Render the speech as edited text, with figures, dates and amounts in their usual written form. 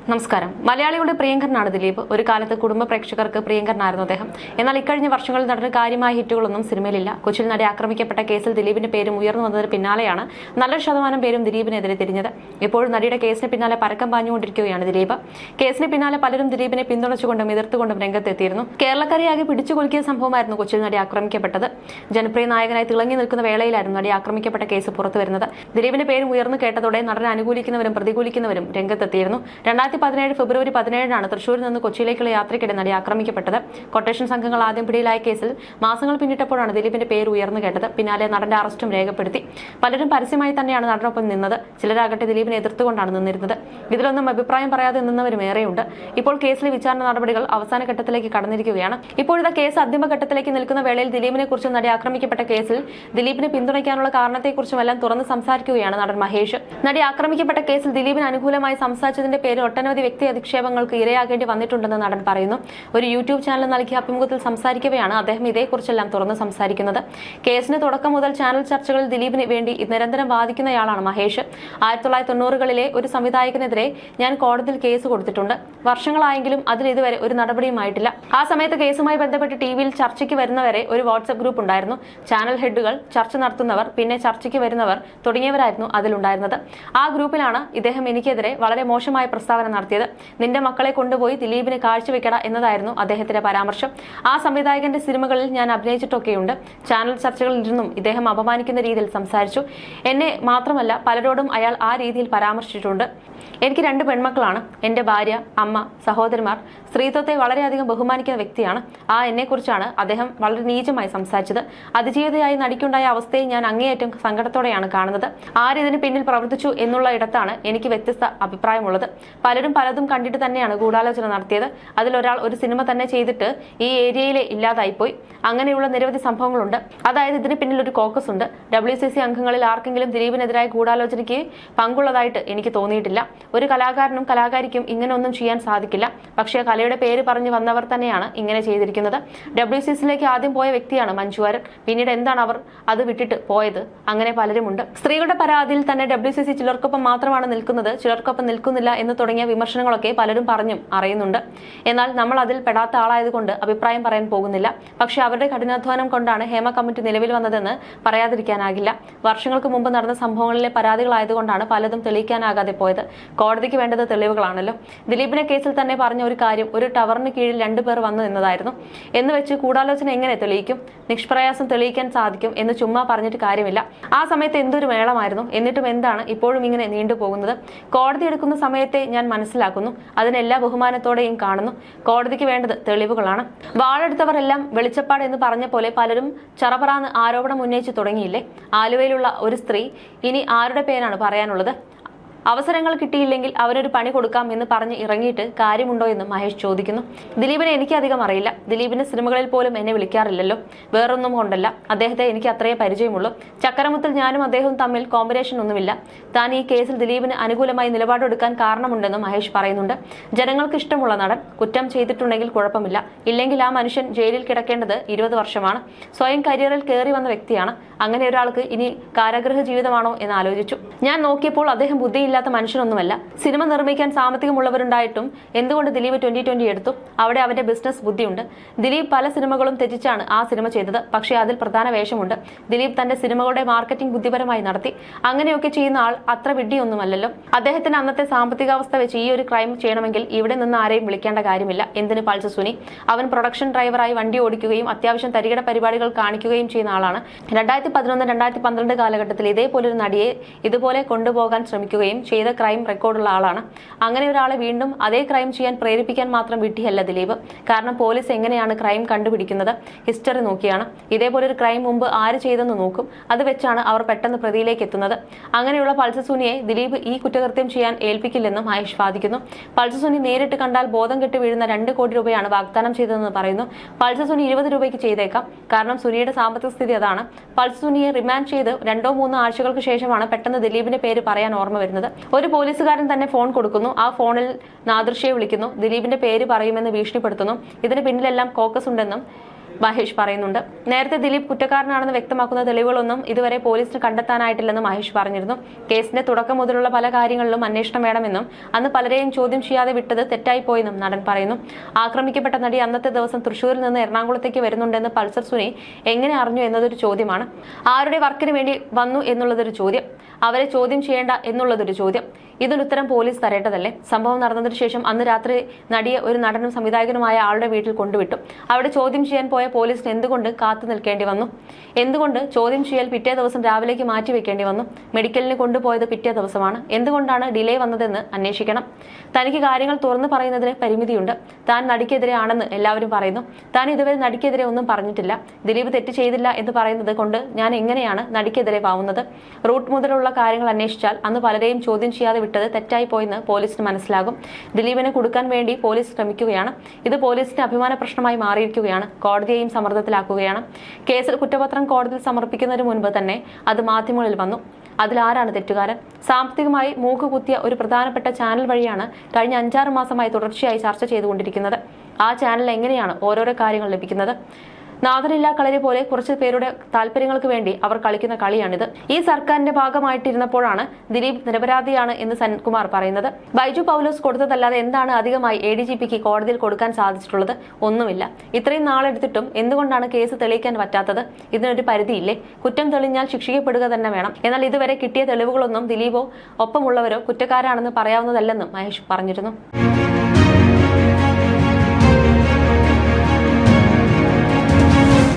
നമസ്കാരം. മലയാളികളുടെ പ്രിയങ്കരനാണ് ദിലീപ്. ഒരു കാലത്ത് കുടുംബ പ്രേക്ഷകർക്ക് പ്രിയങ്കരനായിരുന്നു അദ്ദേഹം. എന്നാൽ ഇക്കഴിഞ്ഞ വർഷങ്ങളിൽ നടന്ന കാര്യമായ ഹിറ്റുകളൊന്നും സിനിമയിലില്ല. കൊച്ചിയിൽ നടി ആക്രമിക്കപ്പെട്ട കേസിൽ ദിലീപിന്റെ പേരും ഉയർന്നു വന്നതിന് പിന്നാലെയാണ് നല്ലൊരു ശതമാനം പേരും ദിലീപിനെതിരെ തിരിഞ്ഞത്. ഇപ്പോഴും നടിയുടെ കേസിന് പിന്നാലെ പരക്കം പാഞ്ഞുകൊണ്ടിരിക്കുകയാണ് ദിലീപ്. കേസിന് പിന്നാലെ പലരും ദിലീപിനെ പിന്തുണച്ചുകൊണ്ടും എതിർത്തുകൊണ്ടും രംഗത്തെത്തിയിരുന്നു. കേരളക്കരയാകെ പിടിച്ചുകൊലുക്കിയ സംഭവമായിരുന്നു കൊച്ചിയിൽ നടി ആക്രമിക്കപ്പെട്ടത്. ജനപ്രിയ നായകനായി തിളങ്ങി നിൽക്കുന്ന വേളയിലായിരുന്നു നടി ആക്രമിക്കപ്പെട്ട കേസ് പുറത്തുവരുന്നത്. ദിലീപിന്റെ പേരും ഉയർന്നു കേട്ടതോടെ നടനെ അനുകൂലിക്കുന്നവരും പ്രതികൂലിക്കുന്നവരും രംഗത്തെത്തിയിരുന്നു. 2017 ഫെബ്രുവരി 17-നാണ് തൃശൂരിൽ നിന്ന് കൊച്ചിയിലേക്കുള്ള യാത്രയ്ക്കിടെ നടി ആക്രമിക്കപ്പെട്ടത്. കൊട്ടേഷൻ സംഘങ്ങൾ ആദ്യം പിടിയിലായ കേസിൽ മാസങ്ങൾ പിന്നിട്ടപ്പോഴാണ് ദിലീപിന്റെ പേര് ഉയർന്നു കേട്ടത്. പിന്നാലെ നടന്റെ അറസ്റ്റും രേഖപ്പെടുത്തി. പലരും പരസ്യമായി തന്നെയാണ് നടനൊപ്പം നിന്നത്. ചിലരാകട്ടെ ദിലീപിനെ എതിർത്തുകൊണ്ടാണ് നിന്നിരുന്നത്. ഇതിലൊന്നും അഭിപ്രായം പറയാതെ നിന്നവരും ഏറെയുണ്ട്. ഇപ്പോൾ കേസിലെ വിചാരണ നടപടികൾ അവസാന ഘട്ടത്തിലേക്ക് കടന്നിരിക്കുകയാണ്. ഇപ്പോഴത്തെ കേസ് അന്തിമഘട്ടത്തിലേക്ക് നിൽക്കുന്ന വേളയിൽ ദിലീപിനെ കുറിച്ചും നടി ആക്രമിക്കപ്പെട്ട കേസിൽ ദിലീപിനെ പിന്തുണയ്ക്കാനുള്ള കാരണത്തെക്കുറിച്ചും എല്ലാം തുറന്ന് സംസാരിക്കുകയാണ് നടൻ മഹേഷ്. നടി ആക്രമിക്കപ്പെട്ട കേസിൽ ദിലീപിന് അനുകൂലമായി സംസാരിച്ചതിന്റെ പേരിൽ ഒട്ടനവധി വ്യക്തി അധിക്ഷേപങ്ങൾക്ക് ഇരയാകേണ്ടി വന്നിട്ടുണ്ടെന്ന് നടൻ പറയുന്നു. ഒരു യൂട്യൂബ് ചാനൽ നൽകിയ അഭിമുഖത്തിൽ സംസാരിക്കവെയാണ് അദ്ദേഹം ഇതേക്കുറിച്ചെല്ലാം തുറന്ന് സംസാരിക്കുന്നത്. കേസിന് തുടക്കം മുതൽ ചാനൽ ചർച്ചകളിൽ ദിലീപിന് വേണ്ടി നിരന്തരം വാദിക്കുന്നയാളാണ് മഹേഷ്. 1990-കളിലെ ഒരു സംവിധായകനെതിരെ ഞാൻ കോടതിയിൽ കേസ് കൊടുത്തിട്ടുണ്ട്. വർഷങ്ങളായെങ്കിലും അതിലിതുവരെ ഒരു നടപടിയുമായിട്ടില്ല. ആ സമയത്ത് കേസുമായി ബന്ധപ്പെട്ട് ടിവിയിൽ ചർച്ചയ്ക്ക് വരുന്നവരെ ഒരു വാട്സ്ആപ്പ് ഗ്രൂപ്പ് ഉണ്ടായിരുന്നു. ചാനൽ ഹെഡുകൾ, ചർച്ച നടത്തുന്നവർ, പിന്നെ ചർച്ചയ്ക്ക് വരുന്നവർ തുടങ്ങിയവരായിരുന്നു അതിലുണ്ടായിരുന്നത്. ആ ഗ്രൂപ്പിലാണ് ഇദ്ദേഹം എനിക്കെതിരെ വളരെ മോശമായ പ്രസ്താവന നടത്തിയത്. നിന്റെ മക്കളെ കൊണ്ടുപോയി ദിലീപിന് കാഴ്ചവെക്കട എന്നതായിരുന്നു അദ്ദേഹത്തിന്റെ പരാമർശം. ആ സംവിധായകന്റെ സിനിമകളിൽ ഞാൻ അഭിനയിച്ചിട്ടൊക്കെയുണ്ട്. ചാനൽ ചർച്ചകളിൽ ഇരുന്നും ഇദ്ദേഹം അപമാനിക്കുന്ന രീതിയിൽ സംസാരിച്ചു. എന്നെ മാത്രമല്ല പലരോടും അയാൾ ആ രീതിയിൽ പരാമർശിച്ചിട്ടുണ്ട്. എനിക്ക് 2 പെൺമക്കളാണ്. എന്റെ ഭാര്യ, അമ്മ, സഹോദരന്മാർ. സ്ത്രീത്വത്തെ വളരെയധികം ബഹുമാനിക്കുന്ന വ്യക്തിയാണ്. എന്നെക്കുറിച്ചാണ് അദ്ദേഹം വളരെ നീചമായി സംസാരിച്ചത്. അതിജീവിതയായി നടിക്കുണ്ടായ അവസ്ഥയെ ഞാൻ അങ്ങേയറ്റം സങ്കടത്തോടെയാണ് കാണുന്നത്. ആരിതിന് പിന്നിൽ പ്രവർത്തിച്ചു എന്നുള്ള ഇടത്താണ് എനിക്ക് വ്യത്യസ്ത അഭിപ്രായമുള്ളത്. പലരും പലതും കണ്ടിട്ട് തന്നെയാണ് ഗൂഢാലോചന നടത്തിയത്. അതിലൊരാൾ ഒരു സിനിമ തന്നെ ചെയ്തിട്ട് ഈ ഏരിയയിലെ ഇല്ലാതായിപ്പോയി. അങ്ങനെയുള്ള നിരവധി സംഭവങ്ങളുണ്ട്. അതായത് ഇതിന് പിന്നിൽ ഒരു കോക്കസ് ഉണ്ട്. WCC അംഗങ്ങളിൽ ആർക്കെങ്കിലും ദിലീപിനെതിരായ ഗൂഢാലോചനയ്ക്ക് പങ്കുള്ളതായിട്ട് എനിക്ക് തോന്നിയിട്ടില്ല. ഒരു കലാകാരനും കലാകാരിക്കും ഇങ്ങനെ ഒന്നും ചെയ്യാൻ സാധിക്കില്ല. പക്ഷേ കലയുടെ പേര് പറഞ്ഞു വന്നവർ തന്നെയാണ് ഇങ്ങനെ ചെയ്തിരിക്കുന്നത്. WCCയിലേക്ക് ആദ്യം പോയ വ്യക്തിയാണ് മഞ്ജു വാര്യർ. പിന്നീട് എന്താണ് അവർ അത് വിട്ടിട്ട് പോയത്? അങ്ങനെ പലരുമുണ്ട്. സ്ത്രീകളുടെ പരാതിയിൽ തന്നെ WCC ചിലർക്കൊപ്പം മാത്രമാണ് നിൽക്കുന്നത്, ചിലർക്കൊപ്പം നിൽക്കുന്നില്ല എന്ന് തുടങ്ങിയ വിമർശനങ്ങളൊക്കെ പലരും പറഞ്ഞും അറിയുന്നുണ്ട്. എന്നാൽ നമ്മൾ അതിൽ പെടാത്ത ആളായതുകൊണ്ട് അഭിപ്രായം പറയാൻ പോകുന്നില്ല. പക്ഷേ അവരുടെ കഠിനാധ്വാനം കൊണ്ടാണ് ഹേമ കമ്മിറ്റി നിലവിൽ വന്നതെന്ന് പറയാതിരിക്കാനാകില്ല. വർഷങ്ങൾക്ക് മുമ്പ് നടന്ന സംഭവങ്ങളിലെ പരാതികളായതുകൊണ്ടാണ് പലതും തെളിയിക്കാനാകാതെ പോയത്. കോടതിക്ക് വേണ്ടത് തെളിവുകളാണല്ലോ. ദിലീപിന്റെ കേസിൽ തന്നെ പറഞ്ഞ ഒരു കാര്യം, ഒരു ടവറിന് കീഴിൽ 2 പേർ വന്നു എന്നതായിരുന്നു. എന്ന് വെച്ച് ഗൂഢാലോചന എങ്ങനെ തെളിയിക്കും? നിഷ്പ്രയാസം തെളിയിക്കാൻ സാധിക്കും എന്ന് ചുമ്മാ പറഞ്ഞിട്ട് കാര്യമില്ല. ആ സമയത്ത് എന്തൊരു മേളമായിരുന്നു. എന്നിട്ടും എന്താണ് ഇപ്പോഴും ഇങ്ങനെ നീണ്ടുപോകുന്നത്? കോടതി എടുക്കുന്ന സമയത്തെ ഞാൻ മനസ്സിലാക്കുന്നു. അതിനെല്ലാ ബഹുമാനത്തോടെയും കാണുന്നു. കോടതിക്ക് വേണ്ടത് തെളിവുകളാണ്. വാളെടുത്തവരെല്ലാം വെളിച്ചപ്പാട് എന്ന് പറഞ്ഞ പോലെ പലരും ചറപറാന്ന് ആരോപണം ഉന്നയിച്ചു തുടങ്ങിയില്ലേ? ആലുവയിലുള്ള ഒരു സ്ത്രീ, ഇനി ആരുടെ പേരാണ് പറയാനുള്ളത്? അവസരങ്ങൾ കിട്ടിയില്ലെങ്കിൽ അവരൊരു പണി കൊടുക്കാം എന്ന് പറഞ്ഞ് ഇറങ്ങിയിട്ട് കാര്യമുണ്ടോ എന്ന് മഹേഷ് ചോദിക്കുന്നു. ദിലീപിനെ എനിക്ക് അധികം അറിയില്ല. ദിലീപിന്റെ സിനിമകളിൽ പോലും എന്നെ വിളിക്കാറില്ലല്ലോ. വേറൊന്നും കൊണ്ടല്ല, അദ്ദേഹത്തെ എനിക്ക് അത്രയേ പരിചയമുള്ളൂ. ചക്കരമുത്തിൽ ഞാനും അദ്ദേഹവും തമ്മിൽ കോമ്പിനേഷൻ ഒന്നുമില്ല. താൻ ഈ കേസിൽ ദിലീപിന് അനുകൂലമായി നിലപാടെടുക്കാൻ കാരണമുണ്ടെന്നും മഹേഷ് പറയുന്നുണ്ട്. ജനങ്ങൾക്ക് ഇഷ്ടമുള്ള നടൻ കുറ്റം ചെയ്തിട്ടുണ്ടെങ്കിൽ കുഴപ്പമില്ല. ഇല്ലെങ്കിൽ ആ മനുഷ്യൻ ജയിലിൽ കിടക്കേണ്ടത് 20 വർഷമാണ്. സ്വയം കരിയറിൽ കയറി വന്ന വ്യക്തിയാണ്. അങ്ങനെ ഒരാൾക്ക് ഇനി കാരാഗൃഹ ജീവിതമാണോ എന്ന് ആലോചിച്ചു. ഞാൻ നോക്കിയപ്പോൾ അദ്ദേഹം ബുദ്ധിയില്ലാത്ത മനുഷ്യനൊന്നുമല്ല. സിനിമ നിർമ്മിക്കാൻ സാമ്പത്തികമുള്ളവരുണ്ടായിട്ടും എന്തുകൊണ്ട് ദിലീപ് 2020 എടുത്തു? അവിടെ അവന്റെ ബിസിനസ് ബുദ്ധിയുണ്ട്. ദിലീപ് പല സിനിമകളും ത്യജിച്ചാണ് ആ സിനിമ ചെയ്തത്. പക്ഷേ അതിൽ പ്രധാന വേഷമുണ്ട്. ദിലീപ് തന്റെ സിനിമകളുടെ മാർക്കറ്റിംഗ് ബുദ്ധിപരമായി നടത്തി. അങ്ങനെയൊക്കെ ചെയ്യുന്ന ആൾ അത്ര വിഡ്ഢിയൊന്നുമല്ലല്ലോ. അദ്ദേഹത്തിന് അന്നത്തെ സാമ്പത്തികാവസ്ഥ വെച്ച് ഈ ഒരു ക്രൈം ചെയ്യണമെങ്കിൽ ഇവിടെ നിന്ന് ആരെയും വിളിക്കേണ്ട കാര്യമില്ല. എന്തിന് പൾസർ സുനി? അവൻ പ്രൊഡക്ഷൻ ഡ്രൈവറായി വണ്ടി ഓടിക്കുകയും അത്യാവശ്യം തരികിട പരിപാടികൾ കാണിക്കുകയും ചെയ്യുന്ന ആളാണ്. 2011-2012 കാലഘട്ടത്തിൽ ഇതേപോലൊരു നടിയെ ഇതുപോലെ കൊണ്ടുപോകാൻ ശ്രമിക്കുകയും ചെയ്ത ക്രൈം റെക്കോർഡുള്ള ആളാണ്. അങ്ങനെ ഒരാളെ വീണ്ടും അതേ ക്രൈം ചെയ്യാൻ പ്രേരിപ്പിക്കാൻ മാത്രം വിഡ്ഢിയല്ല ദിലീപ്. കാരണം പോലീസ് എങ്ങനെയാണ് ക്രൈം കണ്ടുപിടിക്കുന്നത്? ഹിസ്റ്ററി നോക്കിയാണ്. ഇതേപോലൊരു ക്രൈം മുമ്പ് ആര് ചെയ്തെന്ന് നോക്കും. അത് വെച്ചാണ് അവർ പെട്ടെന്ന് പ്രതിയിലേക്ക് എത്തുന്നത്. അങ്ങനെയുള്ള പൾസർ സുനിയെ ദിലീപ് ഈ കുറ്റകൃത്യം ചെയ്യാൻ ഏൽപ്പിക്കില്ലെന്നും മഹേഷ് വാദിക്കുന്നു. പൾസർ സുനി നേരിട്ട് കണ്ടാൽ ബോധം കെട്ട് വീഴുന്ന 2 കോടി രൂപയാണ് വാഗ്ദാനം ചെയ്തതെന്ന് പറയുന്നു. പൾസർ സുനി 20 രൂപയ്ക്ക് ചെയ്തേക്കാം. കാരണം സുനിയുടെ സാമ്പത്തിക സ്ഥിതി അതാണ്. പൾസർ സുനിയെ റിമാൻഡ് ചെയ്ത് 2-3 ആഴ്ചകൾക്ക് ശേഷമാണ് പെട്ടെന്ന് ദിലീപിന്റെ പേര് പറയാൻ ഓർമ്മ വരുന്നത്. ഒരു പോലീസുകാരൻ തന്നെ ഫോൺ കൊടുക്കുന്നു. ആ ഫോണിൽ നാദൃശ്യയെ വിളിക്കുന്നു. ദിലീപിന്റെ പേര് പറയുമെന്ന് ഭീഷണിപ്പെടുത്തുന്നു. ഇതിന് പിന്നിലെല്ലാം കോക്കസ് ഉണ്ടെന്നും മഹേഷ് പറയുന്നുണ്ട്. നേരത്തെ ദിലീപ് കുറ്റക്കാരനാണെന്ന് വ്യക്തമാക്കുന്ന തെളിവുകളൊന്നും ഇതുവരെ പോലീസിന് കണ്ടെത്താനായിട്ടില്ലെന്ന് മഹേഷ് പറഞ്ഞിരുന്നു. കേസിന്റെ തുടക്കം മുതലുള്ള പല കാര്യങ്ങളിലും അന്വേഷണം വേണമെന്നും അന്ന് പലരെയും ചോദ്യം ചെയ്യാതെ വിട്ടത് തെറ്റായിപ്പോയെന്നും നടൻ പറയുന്നു. ആക്രമിക്കപ്പെട്ട നടി അന്നത്തെ ദിവസം തൃശൂരിൽ നിന്ന് എറണാകുളത്തേക്ക് വരുന്നുണ്ടെന്ന് പൾസർ സുനി എങ്ങനെ അറിഞ്ഞു എന്നതൊരു ചോദ്യമാണ്. ആരുടെ വർക്കിന് വേണ്ടി വന്നു എന്നുള്ളതൊരു ചോദ്യം. അവരെ ചോദ്യം ചെയ്യേണ്ട എന്നുള്ളതൊരു ചോദ്യം. ഇതിനുത്തരം പോലീസ് തരേണ്ടതല്ലേ? സംഭവം നടന്നതിനു ശേഷം അന്ന് രാത്രി നടിയെ ഒരു നടനും സംവിധായകനുമായ ആളുടെ വീട്ടിൽ കൊണ്ടുവിട്ടു. അവിടെ ചോദ്യം ചെയ്യാൻ പോയ പോലീസിന് എന്തുകൊണ്ട് കാത്തു നിൽക്കേണ്ടി വന്നു? എന്തുകൊണ്ട് ചോദ്യം ചെയ്യൽ പിറ്റേ ദിവസം രാവിലേക്ക് മാറ്റിവെക്കേണ്ടി വന്നു? മെഡിക്കലിന് കൊണ്ടുപോയത് പിറ്റേ ദിവസമാണ്. എന്തുകൊണ്ടാണ് ഡിലേ വന്നതെന്ന് അന്വേഷിക്കണം. തനിക്ക് കാര്യങ്ങൾ തുറന്നു പറയുന്നതിന് പരിമിതിയുണ്ട്. താൻ നടിക്കെതിരെ ആണെന്ന് എല്ലാവരും പറയുന്നു. താൻ ഇതുവരെ നടിക്കെതിരെ ഒന്നും പറഞ്ഞിട്ടില്ല. ദിലീപ് തെറ്റ് ചെയ്തില്ല എന്ന് പറയുന്നത് കൊണ്ട് ഞാൻ എങ്ങനെയാണ് നടിക്കെതിരെ പാവുന്നത്? റൂട്ട് മുതലുള്ള കാര്യങ്ങൾ അന്വേഷിച്ചാൽ അന്ന് പലരെയും ചോദ്യം ചെയ്യാതെ വിട്ടത് തെറ്റായി പോയെന്ന് പോലീസിന് മനസ്സിലാകും. ദിലീപിനെ കുടുക്കാൻ വേണ്ടി പോലീസ് ശ്രമിക്കുകയാണ്. ഇത് പോലീസിന്റെ അഭിമാന പ്രശ്നമായി മാറിയിരിക്കുകയാണ്. കോടതിയെയും സമ്മർദ്ദത്തിലാക്കുകയാണ്. കേസിൽ കുറ്റപത്രം കോടതിയിൽ സമർപ്പിക്കുന്നതിന് മുൻപ് തന്നെ അത് മാധ്യമങ്ങളിൽ വന്നു. അതിലാരാണ് തെറ്റുകാരൻ? സാമ്പത്തികമായി മൂക്കുകുത്തിയ ഒരു പ്രധാനപ്പെട്ട ചാനൽ വഴിയാണ് കഴിഞ്ഞ 5-6 മാസമായി തുടർച്ചയായി ചർച്ച ചെയ്തുകൊണ്ടിരിക്കുന്നത്. ആ ചാനലിൽ എങ്ങനെയാണ് ഓരോരോ കാര്യങ്ങൾ ലഭിക്കുന്നത്? നാഥനില്ലാ കളരി പോലെ കുറച്ച് പേരുടെ താല്പര്യങ്ങൾക്ക് വേണ്ടി അവർ കളിക്കുന്ന കളിയാണിത്. ഈ സർക്കാരിന്റെ ഭാഗമായിട്ടിരുന്നപ്പോഴാണ് ദിലീപ് നിരപരാധിയാണ് എന്ന് സെൻകുമാർ പറയുന്നത്. ബൈജു പൗലോസ് കൊടുത്തതല്ലാതെ എന്താണ് അധികമായി ADGPക്ക് കോടതിയിൽ കൊടുക്കാൻ സാധിച്ചിട്ടുള്ളത്? ഒന്നുമില്ല. ഇത്രയും നാളെടുത്തിട്ടും എന്തുകൊണ്ടാണ് കേസ് തെളിയിക്കാൻ പറ്റാത്തത്? ഇതിനൊരു പരിധിയില്ലേ? കുറ്റം തെളിഞ്ഞാൽ ശിക്ഷിക്കപ്പെടുക തന്നെ വേണം. എന്നാൽ ഇതുവരെ കിട്ടിയ തെളിവുകളൊന്നും ദിലീപോ ഒപ്പമുള്ളവരോ കുറ്റക്കാരാണെന്ന് പറയാവുന്നതല്ലെന്നും മഹേഷ് പറഞ്ഞിരുന്നു.